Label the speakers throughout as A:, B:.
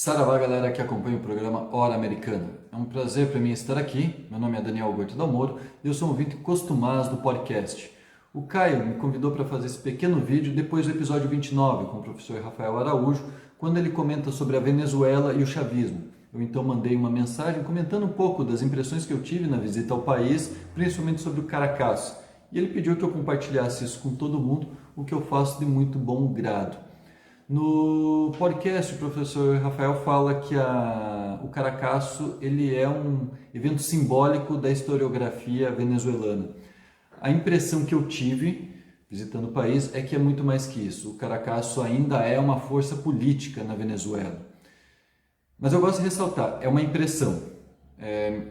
A: Saravá, galera que acompanha o programa Hora Americana. É um prazer para mim estar aqui. Meu nome é Daniel Alberto Dalmoro e eu sou um ouvinte costumaz do podcast. O Caio me convidou para fazer esse pequeno vídeo depois do episódio 29 com o professor Rafael Araújo, quando ele comenta sobre a Venezuela e o chavismo. Eu então mandei uma mensagem comentando um pouco das impressões que eu tive na visita ao país, principalmente sobre o Caracas. E ele pediu que eu compartilhasse isso com todo mundo, o que eu faço de muito bom grado. No podcast, o professor Rafael fala que o Caracaço ele é um evento simbólico da historiografia venezuelana. A impressão que eu tive visitando o país é que é muito mais que isso. O Caracaço ainda é uma força política na Venezuela. Mas eu gosto de ressaltar, é uma impressão.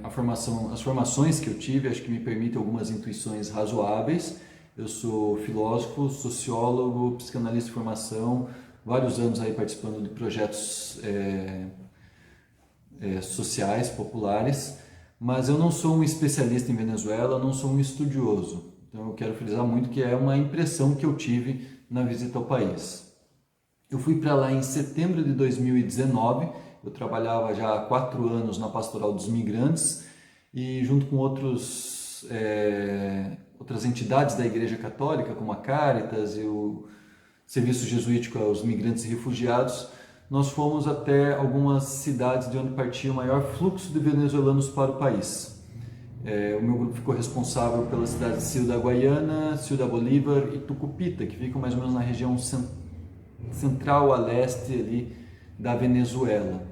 A: As formações que eu tive acho que me permitem algumas intuições razoáveis. Eu sou filósofo, sociólogo, psicanalista de formação, vários anos aí participando de projetos sociais, populares, mas eu não sou um especialista em Venezuela, não sou um estudioso. Então eu quero frisar muito que é uma impressão que eu tive na visita ao país. Eu fui para lá em setembro de 2019, eu trabalhava já há 4 anos na Pastoral dos Migrantes e junto com outras entidades da Igreja Católica, como a Caritas e o Serviço Jesuítico aos Migrantes e Refugiados, nós fomos até algumas cidades de onde partia o maior fluxo de venezuelanos para o país. O meu grupo ficou responsável pelas cidades de Ciudad Guayana, Ciudad Bolívar e Tucupita, que ficam mais ou menos na região central a leste ali da Venezuela.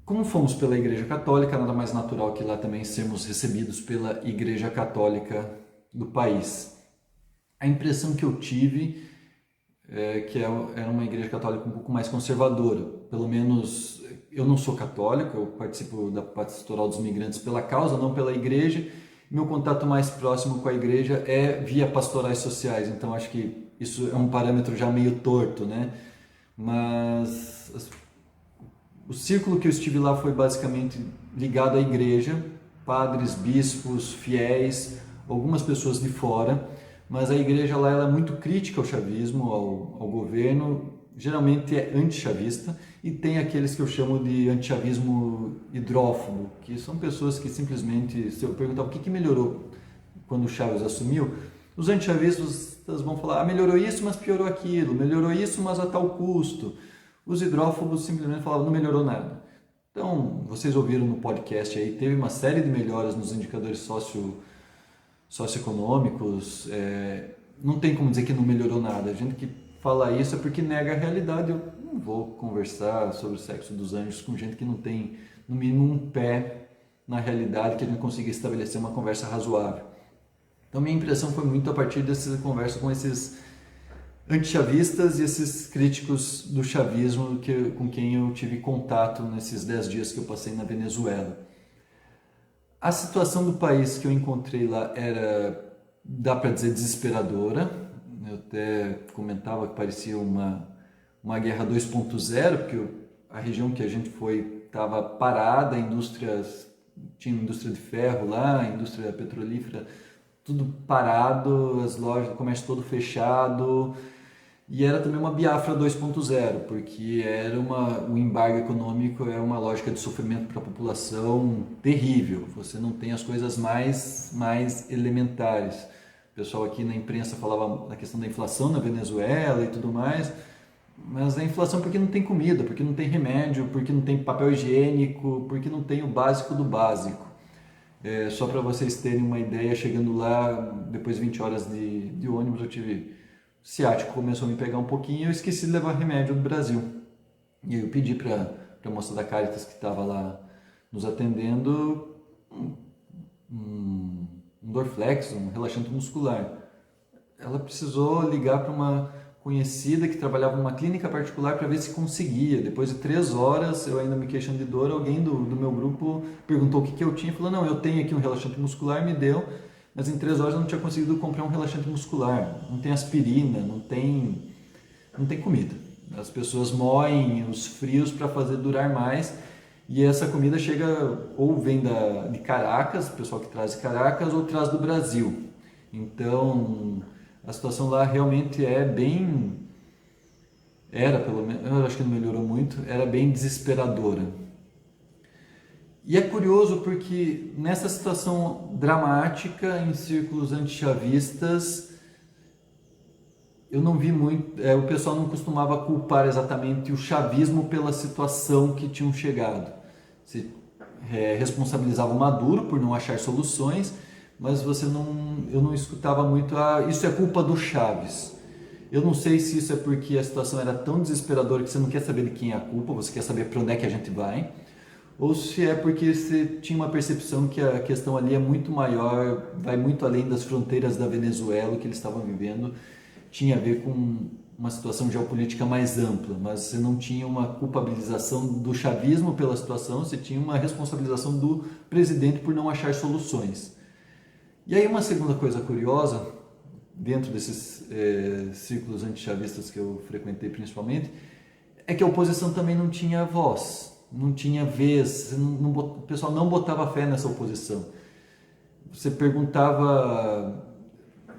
A: Como fomos pela Igreja Católica, nada mais natural que lá também sermos recebidos pela Igreja Católica do país. A impressão que eu tive é que era uma igreja católica um pouco mais conservadora. Pelo menos eu não sou católico, eu participo da Pastoral dos Migrantes pela causa, não pela igreja. Meu contato mais próximo com a igreja é via pastorais sociais, então acho que isso é um parâmetro já meio torto, né? Mas o círculo que eu estive lá foi basicamente ligado à igreja, padres, bispos, fiéis, algumas pessoas de fora. Mas a igreja lá ela é muito crítica ao chavismo, ao governo, geralmente é anti-chavista, e tem aqueles que eu chamo de anti-chavismo hidrófobo, que são pessoas que simplesmente, se eu perguntar o que melhorou quando o Chávez assumiu, os anti-chavistas vão falar, melhorou isso, mas piorou aquilo, melhorou isso, mas a tal custo. Os hidrófobos simplesmente falavam, não melhorou nada. Então, vocês ouviram no podcast aí, teve uma série de melhoras nos indicadores socioeconômicos, não tem como dizer que não melhorou nada. A gente que fala isso é porque nega a realidade. Eu não vou conversar sobre o sexo dos anjos com gente que não tem, no mínimo, um pé na realidade, que a gente consiga estabelecer uma conversa razoável. Então, minha impressão foi muito a partir dessa conversa com esses antichavistas e esses críticos do chavismo com quem eu tive contato nesses 10 dias que eu passei na Venezuela. A situação do país que eu encontrei lá era, dá para dizer, desesperadora. Eu até comentava que parecia uma guerra 2.0, porque a região que a gente foi estava parada, tinha indústria de ferro lá, indústria petrolífera, tudo parado, as lojas, o comércio todo fechado. E era também uma Biafra 2.0, porque o embargo econômico é uma lógica de sofrimento para a população terrível. Você não tem as coisas mais elementares. O pessoal aqui na imprensa falava da questão da inflação na Venezuela e tudo mais, mas a inflação porque não tem comida, porque não tem remédio, porque não tem papel higiênico, porque não tem o básico do básico. Só para vocês terem uma ideia, chegando lá, depois de 20 horas de ônibus, eu tive ciático, começou a me pegar um pouquinho e eu esqueci de levar remédio do Brasil. E aí eu pedi para a moça da Caritas que estava lá nos atendendo um Dorflex, um relaxante muscular. Ela precisou ligar para uma conhecida que trabalhava numa clínica particular para ver se conseguia. Depois de 3 horas, eu ainda me queixando de dor, alguém do meu grupo perguntou o que eu tinha e falou, não, eu tenho aqui um relaxante muscular, me deu. Mas em 3 horas eu não tinha conseguido comprar um relaxante muscular, não tem aspirina, não tem comida. As pessoas moem os frios para fazer durar mais e essa comida chega ou vem de Caracas, o pessoal que traz de Caracas, ou traz do Brasil. Então a situação lá realmente é bem era pelo menos, eu acho que não melhorou muito, era bem desesperadora. E é curioso porque nessa situação dramática em círculos antichavistas, eu não vi muito, o pessoal não costumava culpar exatamente o chavismo pela situação que tinham chegado. Se responsabilizava o Maduro por não achar soluções, mas eu não escutava muito, isso é culpa do Chaves. Eu não sei se isso é porque a situação era tão desesperadora que você não quer saber de quem é a culpa, você quer saber para onde é que a gente vai, ou se é porque você tinha uma percepção que a questão ali é muito maior, vai muito além das fronteiras da Venezuela, o que eles estavam vivendo tinha a ver com uma situação geopolítica mais ampla, mas você não tinha uma culpabilização do chavismo pela situação, você tinha uma responsabilização do presidente por não achar soluções. E aí uma segunda coisa curiosa, dentro desses círculos antichavistas que eu frequentei principalmente, é que a oposição também não tinha voz, não tinha vez, o pessoal não botava fé nessa oposição. Você perguntava,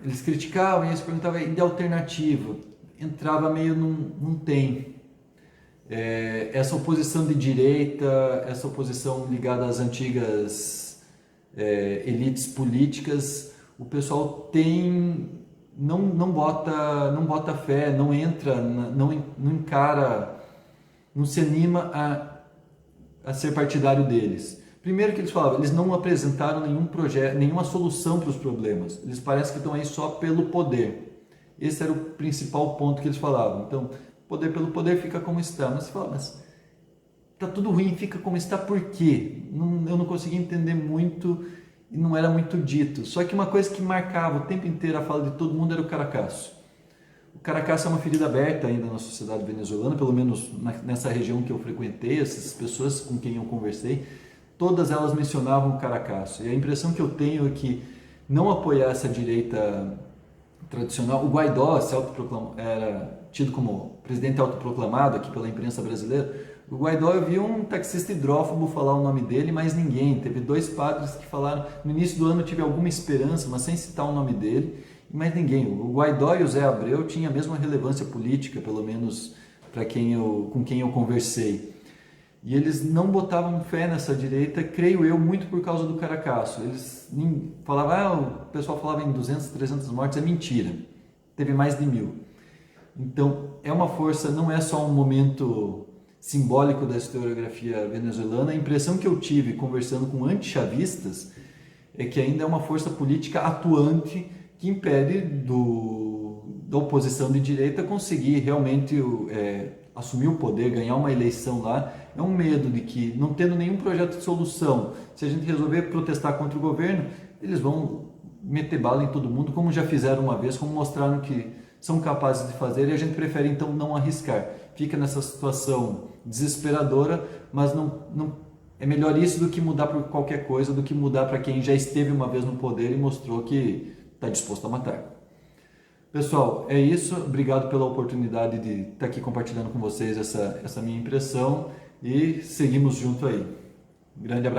A: eles criticavam e eles perguntavam, e de alternativa? Entrava meio não tem. Essa oposição de direita, essa oposição ligada às antigas elites políticas, o pessoal não bota fé, não entra, não encara, não se anima a ser partidário deles. Primeiro que eles falavam, eles não apresentaram nenhum projeto, nenhuma solução para os problemas. Eles parecem que estão aí só pelo poder. Esse era o principal ponto que eles falavam. Então, poder pelo poder fica como está. Mas você fala, mas tá tudo ruim, fica como está por quê? Eu não conseguia entender muito e não era muito dito. Só que uma coisa que marcava o tempo inteiro a fala de todo mundo era o Caracasso. O Caracasso é uma ferida aberta ainda na sociedade venezuelana, pelo menos nessa região que eu frequentei, essas pessoas com quem eu conversei, todas elas mencionavam o Caracasso. E a impressão que eu tenho é que não apoiar essa direita tradicional, o Guaidó era tido como presidente autoproclamado aqui pela imprensa brasileira. O Guaidó, eu vi um taxista hidrófobo falar o nome dele, mas ninguém. Teve 2 padres que falaram, no início do ano eu tive alguma esperança, mas sem citar o nome dele, mas ninguém. O Guaidó e o Zé Abreu tinham a mesma relevância política, pelo menos para com quem eu conversei. E eles não botavam fé nessa direita, creio eu, muito por causa do Caracasso. Eles falavam, o pessoal falava em 200, 300 mortes, é mentira. Teve mais de 1000. Então, é uma força, não é só um momento simbólico da historiografia venezuelana. A impressão que eu tive conversando com antichavistas é que ainda é uma força política atuante que impede da oposição de direita conseguir realmente assumir o poder, ganhar uma eleição lá. É um medo de que, não tendo nenhum projeto de solução, se a gente resolver protestar contra o governo, eles vão meter bala em todo mundo, como já fizeram uma vez, como mostraram que são capazes de fazer, e a gente prefere então não arriscar. Fica nessa situação desesperadora, mas não é melhor isso do que mudar por qualquer coisa, do que mudar para quem já esteve uma vez no poder e mostrou que está disposto a matar. Pessoal, é isso. Obrigado pela oportunidade de estar aqui compartilhando com vocês essa minha impressão e seguimos junto aí. Grande abraço.